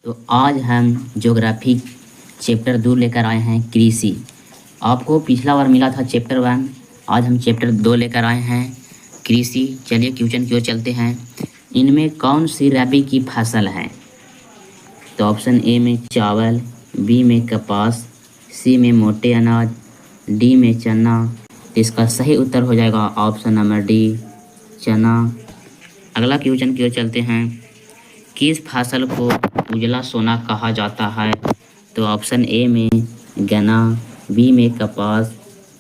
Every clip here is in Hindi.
तो आज हम ज्योग्राफी चैप्टर 2 लेकर आए हैं कृषि। आपको पिछला बार मिला था चैप्टर 1, आज हम चैप्टर 2 लेकर आए हैं कृषि। चलिए क्वेश्चन की ओर चलते हैं। इनमें कौन सी रबी की फसल है? तो ऑप्शन ए में चावल, बी में कपास, सी में मोटे अनाज, डी में चना। इसका सही उत्तर हो जाएगा ऑप्शन नंबर डी, चना। अगला क्वेश्चन की ओर चलते हैं। किस फसल को उजला सोना कहा जाता है? तो ऑप्शन ए में गन्ना, बी में कपास,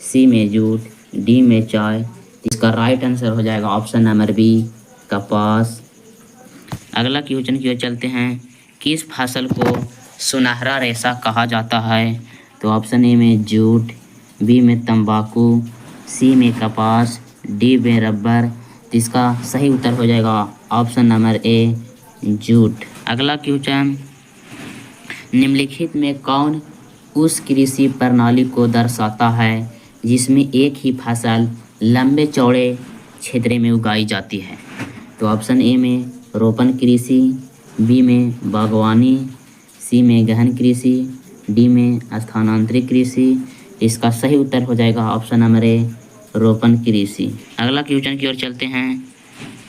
सी में जूट, डी में चाय। इसका राइट आंसर हो जाएगा ऑप्शन नंबर बी, कपास। अगला क्वेश्चन की ओर चलते हैं। किस फसल को सुनहरा रेशा कहा जाता है? तो ऑप्शन ए में जूट, बी में तंबाकू, सी में कपास, डी में रबर। इसका सही उत्तर हो जाएगा ऑप्शन नंबर ए, जूट। अगला क्वेश्चन, निम्नलिखित में कौन उस कृषि प्रणाली को दर्शाता है जिसमें एक ही फसल लंबे चौड़े क्षेत्र में उगाई जाती है? तो ऑप्शन ए में रोपण कृषि, बी में बागवानी, सी में गहन कृषि, डी में स्थानांतरित कृषि। इसका सही उत्तर हो जाएगा ऑप्शन नंबर ए, रोपण कृषि। अगला क्वेश्चन की ओर चलते हैं।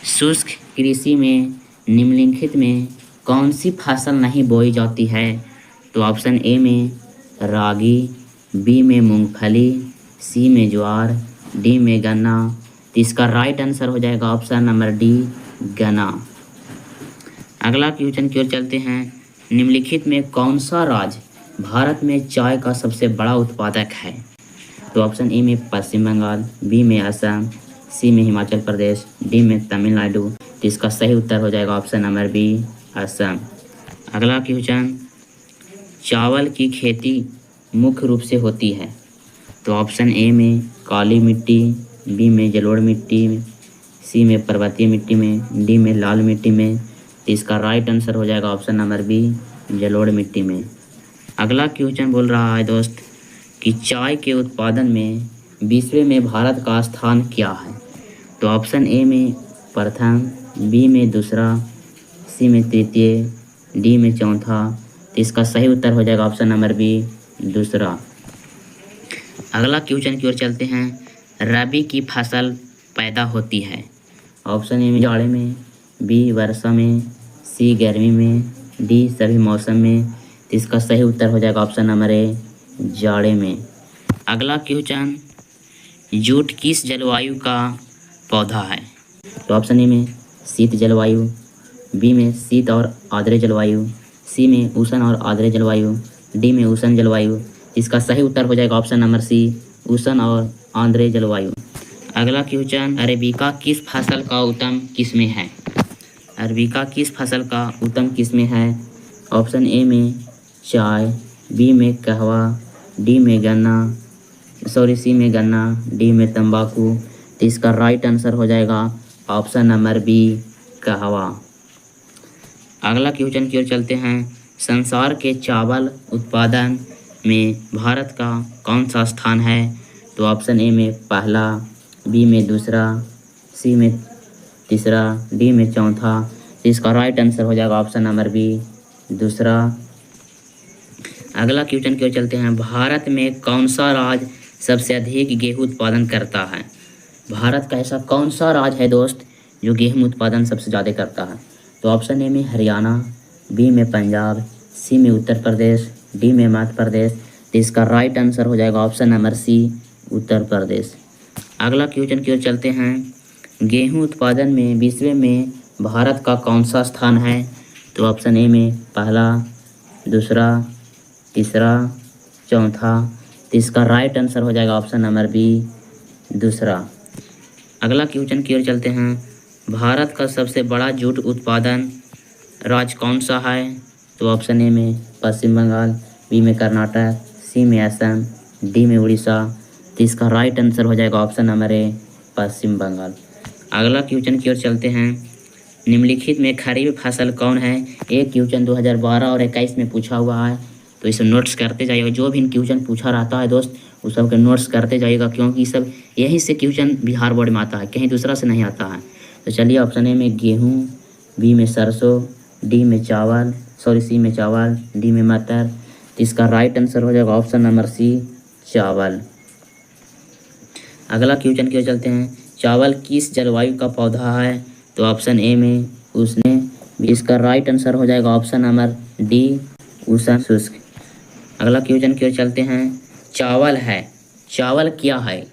शुष्क कृषि में निम्नलिखित में कौन सी फसल नहीं बोई जाती है? तो ऑप्शन ए में रागी, बी में मूंगफली, सी में ज्वार, डी में गन्ना। इसका राइट आंसर हो जाएगा ऑप्शन नंबर डी, गन्ना। अगला क्वेश्चन की ओर चलते हैं। निम्नलिखित में कौन सा राज्य भारत में चाय का सबसे बड़ा उत्पादक है? तो ऑप्शन ए में पश्चिम बंगाल, बी में असम, सी में हिमाचल प्रदेश, डी में तमिलनाडु। तो इसका सही उत्तर हो जाएगा ऑप्शन नंबर बी, असम। अगला क्वेश्चन, चावल की खेती मुख्य रूप से होती है? तो ऑप्शन ए में काली मिट्टी, बी में जलोढ़ मिट्टी में, सी में पर्वतीय मिट्टी में, डी में लाल मिट्टी में। तो इसका राइट आंसर हो जाएगा ऑप्शन नंबर बी, जलोढ़ मिट्टी में। अगला क्वेश्चन बोल रहा है दोस्त कि चाय के उत्पादन में विश्व में भारत का स्थान क्या है? तो ऑप्शन ए में प्रथम, बी में दूसरा, सी में तृतीय, डी में चौथा। तो इसका सही उत्तर हो जाएगा ऑप्शन नंबर बी, दूसरा। अगला क्वेश्चन की ओर चलते हैं। रबी की फसल पैदा होती है? ऑप्शन ए में जाड़े में, बी वर्षा में, सी गर्मी में, डी सभी मौसम में। तो इसका सही उत्तर हो जाएगा ऑप्शन नंबर ए, जाड़े में। अगला क्वेश्चन, जूट किस जलवायु का पौधा है? तो ऑप्शन ए में शीत जलवायु, बी में शीत और आर्द्र जलवायु, सी में उष्ण और आर्द्र जलवायु, डी में उष्ण जलवायु। इसका सही उत्तर हो जाएगा ऑप्शन नंबर सी, उष्ण और आर्द्र जलवायु। अगला क्वेश्चन, अरेबिका किस फसल का उत्तम किस्में है? अरेबिका किस फसल का उत्तम किस्में है? ऑप्शन ए में चाय, बी में कहवा, डी में गन्ना, सी में गन्ना, डी में तंबाकू। तो इसका राइट आंसर हो जाएगा ऑप्शन नंबर बी, कहवा। अगला क्वेश्चन की ओर चलते हैं। संसार के चावल उत्पादन में भारत का कौन सा स्थान है? तो ऑप्शन ए में पहला, बी में दूसरा, सी में तीसरा, डी में चौथा। तो इसका राइट आंसर हो जाएगा ऑप्शन नंबर बी, दूसरा। अगला क्वेश्चन की ओर चलते हैं। भारत में कौन सा राज्य सबसे अधिक गेहूं उत्पादन करता है? भारत का ऐसा कौन सा राज्य है दोस्त जो गेहूं उत्पादन सबसे ज़्यादा करता है? तो ऑप्शन ए में हरियाणा, बी में पंजाब, सी में उत्तर प्रदेश, डी में मध्य प्रदेश। तो इसका राइट आंसर हो जाएगा option number C, Uttar Pradesh. अगला क्वेश्चन की ओर चलते हैं। गेहूं उत्पादन में विश्व में भारत का कौन सा स्थान है? तो ऑप्शन ए में पहला, दूसरा, तीसरा, चौथा। तो इसका राइट आंसर हो जाएगा ऑप्शन नंबर बी, दूसरा। अगला क्वेश्चन की ओर चलते हैं। भारत का सबसे बड़ा जूट उत्पादन राज्य कौन सा है? तो ऑप्शन ए में पश्चिम बंगाल, बी में कर्नाटक, सी में असम, डी में उड़ीसा। तो इसका राइट आंसर हो जाएगा ऑप्शन नंबर ए, पश्चिम बंगाल। अगला क्वेश्चन की ओर चलते हैं। निम्नलिखित में खरीफ फसल कौन है? एक क्वेश्चन 2012 और 21 में पूछा हुआ है, तो इसे नोट्स करते जाइएगा। जो भी क्वेश्चन पूछा रहता है दोस्त उस सब के नोट्स करते जाइएगा, क्योंकि सब यहीं से क्वेश्चन बिहार बोर्ड में आता है, कहीं दूसरा से नहीं आता है। तो चलिए, ऑप्शन ए में गेहूँ, बी में सरसों, डी में चावल, सी में चावल, डी में मटर। तो इसका राइट आंसर हो जाएगा ऑप्शन नंबर सी, चावल। अगला क्वेश्चन की ओर चलते हैं। चावल किस जलवायु का पौधा है? तो ऑप्शन ए में उसने। इसका राइट आंसर हो जाएगा ऑप्शन नंबर डी, उष्ण शुष्क। अगला क्वेश्चन की ओर चलते हैं। चावल है, चावल क्या है?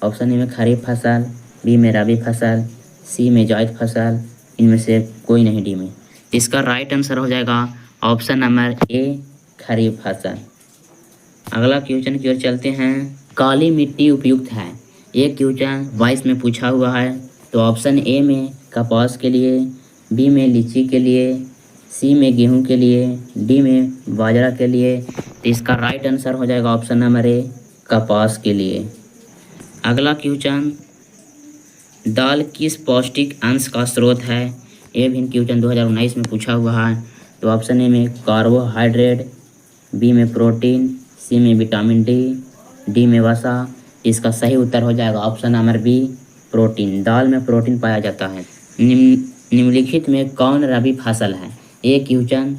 ऑप्शन ए में खरीफ फसल, बी में रबी फसल, सी में जायद फसल, इनमें से कोई नहीं डी में। इसका राइट आंसर हो जाएगा ऑप्शन नंबर ए, खरीफ फसल। अगला क्वेश्चन की ओर चलते हैं। काली मिट्टी उपयुक्त है? ये क्वेश्चन 22 में पूछा हुआ है। तो ऑप्शन ए में कपास के लिए, बी में लीची के लिए, सी में गेहूं के लिए, डी में बाजरा के लिए। तो इसका राइट आंसर हो जाएगा ऑप्शन नंबर ए, कपास के लिए। अगला क्वेश्चन। दाल किस पौष्टिक अंश का स्रोत है? ये भी क्वेश्चन 2019 में पूछा हुआ है। तो ऑप्शन ए में कार्बोहाइड्रेट, बी में प्रोटीन, सी में विटामिन डी में वसा। इसका सही उत्तर हो जाएगा ऑप्शन नंबर बी, प्रोटीन। दाल में प्रोटीन पाया जाता है। निम्नलिखित में कौन रबी फसल है? ये क्वेश्चन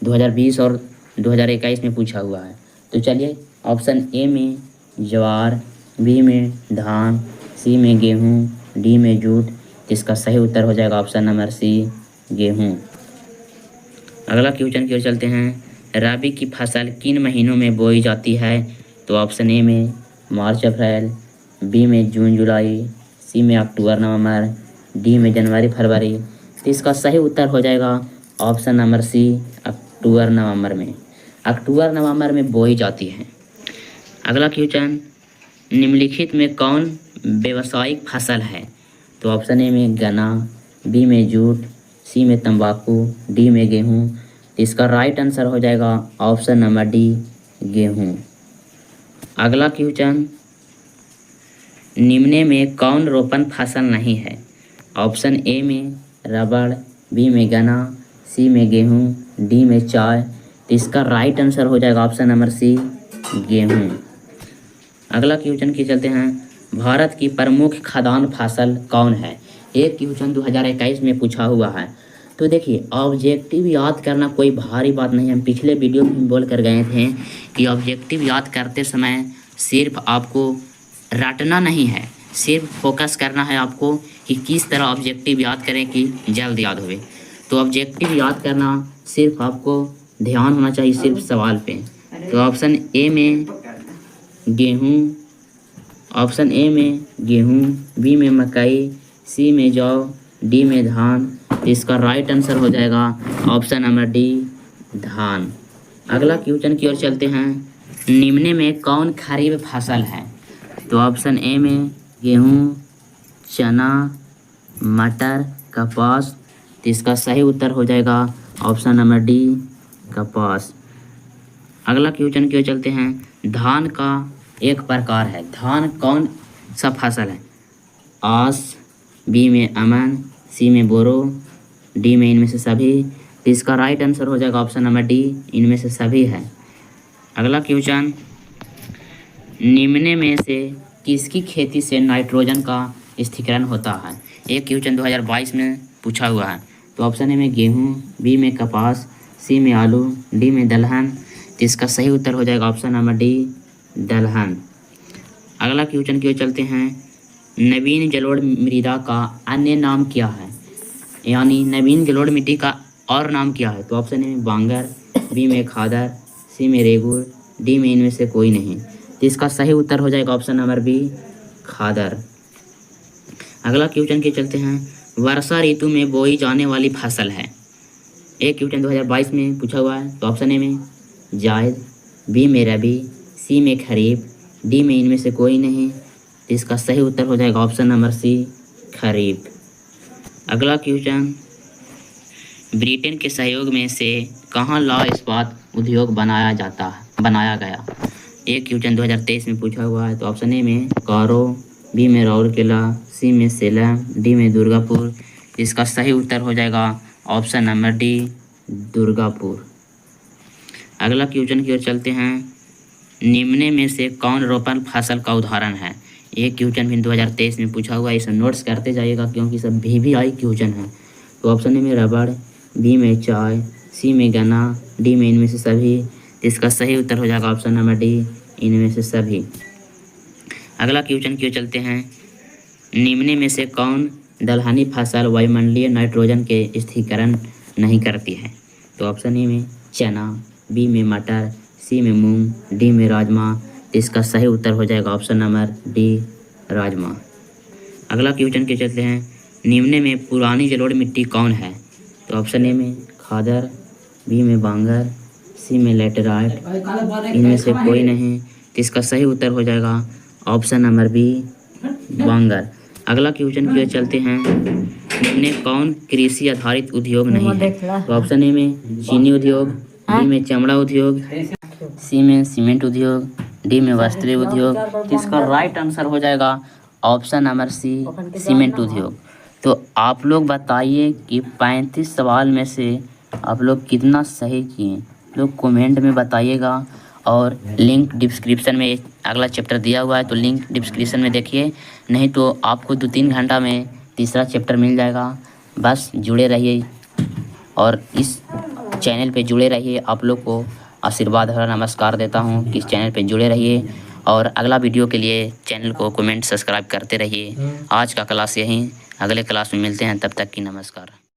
2020 और 2021 में पूछा हुआ है। तो चलिए, ऑप्शन ए में ज्वार, बी में धान, सी में गेहूँ, डी में जूट। इसका सही उत्तर हो जाएगा ऑप्शन नंबर सी, गेहूँ। अगला क्वेश्चन की ओर चलते हैं। रबी की फसल किन महीनों में बोई जाती है? तो ऑप्शन ए में मार्च अप्रैल, बी में जून जुलाई, सी में अक्टूबर नवंबर, डी में जनवरी फरवरी। तो इसका सही उत्तर हो जाएगा ऑप्शन नंबर सी, अक्टूबर नवंबर में। अक्टूबर नवंबर में बोई जाती है। अगला क्वेश्चन। निम्नलिखित में कौन व्यावसायिक फसल है? तो ऑप्शन ए में गन्ना, बी में जूट, सी में तंबाकू, डी में गेहूँ। इसका राइट आंसर हो जाएगा ऑप्शन नंबर डी, गेहूँ। अगला क्वेश्चन। निम्न में कौन रोपण फसल नहीं है? ऑप्शन ए में रबड़, बी में गन्ना, सी में गेहूँ, डी में चाय। तो इसका राइट आंसर हो जाएगा ऑप्शन नंबर सी, गेहूँ। अगला क्वेश्चन की चलते हैं। भारत की प्रमुख खाद्यान्न फसल कौन है? एक क्वेश्चन 2021 में पूछा हुआ है। तो देखिए, ऑब्जेक्टिव याद करना कोई भारी बात नहीं है। हम पिछले वीडियो में बोल कर गए थे कि ऑब्जेक्टिव याद करते समय सिर्फ आपको रटना नहीं है, सिर्फ फोकस करना है आपको कि किस तरह ऑब्जेक्टिव याद करें कि जल्द याद होवे। तो ऑब्जेक्टिव याद करना सिर्फ आपको ध्यान होना चाहिए सिर्फ सवाल पे। तो ऑप्शन ए में गेहूँ, ऑप्शन ए में गेहूँ, बी में मकई, सी में जौ, डी में धान। इसका राइट आंसर हो जाएगा ऑप्शन नंबर डी, धान। अगला क्वेश्चन की ओर चलते हैं। निम्न में कौन खरीफ फसल है? तो ऑप्शन ए में गेहूँ, चना, मटर, कपास। तो इसका सही उत्तर हो जाएगा ऑप्शन नंबर डी, कपास। अगला क्वेश्चन की ओर चलते हैं। धान का एक प्रकार है। धान कौन सा फसल है? आस, बी में अमन, सी में बोरो, डी में इनमें से सभी। तो इसका राइट आंसर हो जाएगा ऑप्शन नंबर डी, इनमें से सभी है। अगला क्वेश्चन। निम्न में से किसकी खेती से नाइट्रोजन का स्थिरीकरण होता है? एक क्वेश्चन 2022 में पूछा हुआ है। तो ऑप्शन ए में गेहूँ, बी में कपास, सी में आलू, डी में दलहन। तो इसका सही उत्तर हो जाएगा ऑप्शन नंबर डी, दलहन। अगला क्वेश्चन की ओर चलते हैं। नवीन जलोढ़ मृदा का अन्य नाम क्या है? यानी नवीन जलोढ़ मिट्टी का और नाम क्या है? तो ऑप्शन ए में बांगर, बी में खादर, सी में रेगुर, डी में इनमें से कोई नहीं। तो इसका सही उत्तर हो जाएगा ऑप्शन नंबर बी, खादर। अगला क्वेश्चन के चलते हैं। वर्षा ऋतु में बोई जाने वाली फसल है। एक क्वेश्चन 2022 में पूछा हुआ है। तो ऑप्शन ए में जायद, बी में रबी, सी में खरीफ, डी में इनमें से कोई नहीं। तो इसका सही उत्तर हो जाएगा ऑप्शन नंबर सी, खरीफ। अगला क्वेश्चन। ब्रिटेन के सहयोग में से कहाँ लौह इस्पात उद्योग बनाया गया? एक क्वेश्चन 2023 में पूछा हुआ है। तो ऑप्शन ए में कारो, बी में राउरकेला, सी में सेलम, डी में दुर्गापुर। इसका सही उत्तर हो जाएगा ऑप्शन नंबर डी, दुर्गापुर। अगला क्वेश्चन की ओर चलते हैं। निम्न में से कौन रोपण फसल का उदाहरण है? ये क्वेश्चन भी 2023 में पूछा हुआ है। इसे नोट्स करते जाइएगा क्योंकि सब VVI क्वेश्चन है। तो ऑप्शन ए में रबड़, बी में चाय, सी में गना, डी में इनमें से सभी। इसका सही उत्तर हो जाएगा ऑप्शन नंबर डी, इनमें से सभी। अगला क्वेश्चन की ओर चलते हैं। निम्न में से कौन दलहनी फसल वायुमंडलीय नाइट्रोजन के स्थिरीकरण नहीं करती है? तो ऑप्शन ए में चना, बी में मटर, सी में मूंग, डी में राजमा। इसका सही उत्तर हो जाएगा ऑप्शन नंबर डी, राजमा। अगला क्वेश्चन के चलते हैं। निम्न में पुरानी जलोढ़ मिट्टी कौन है? तो ऑप्शन ए में खादर, बी में बांगर, सी में लेटेराइट, इनमें से कोई नहीं। तो इसका सही उत्तर हो जाएगा ऑप्शन नंबर बी, बांगर। अगला क्वेश्चन की ओर चलते हैं। निम्न कौन कृषि आधारित उद्योग नहीं है? तो ऑप्शन ए में चीनी उद्योग, बी में चमड़ा उद्योग, सी में सीमेंट उद्योग, डी में वस्त्र उद्योग। तो इसका राइट आंसर हो जाएगा ऑप्शन नंबर सी, सीमेंट उद्योग। तो आप लोग बताइए कि 35 सवाल में से आप लोग कितना सही किए, लोग कमेंट में बताइएगा। और लिंक डिस्क्रिप्शन में अगला चैप्टर दिया हुआ है, तो लिंक डिस्क्रिप्शन में देखिए, नहीं तो आपको 2-3 घंटा में तीसरा चैप्टर मिल जाएगा। बस जुड़े रहिए और इस चैनल पे जुड़े रहिए। आप लोग को आशीर्वाद भरा नमस्कार देता हूँ कि इस चैनल पे जुड़े रहिए और अगला वीडियो के लिए चैनल को कमेंट सब्सक्राइब करते रहिए। आज का क्लास यहीं, अगले क्लास में मिलते हैं, तब तक की नमस्कार।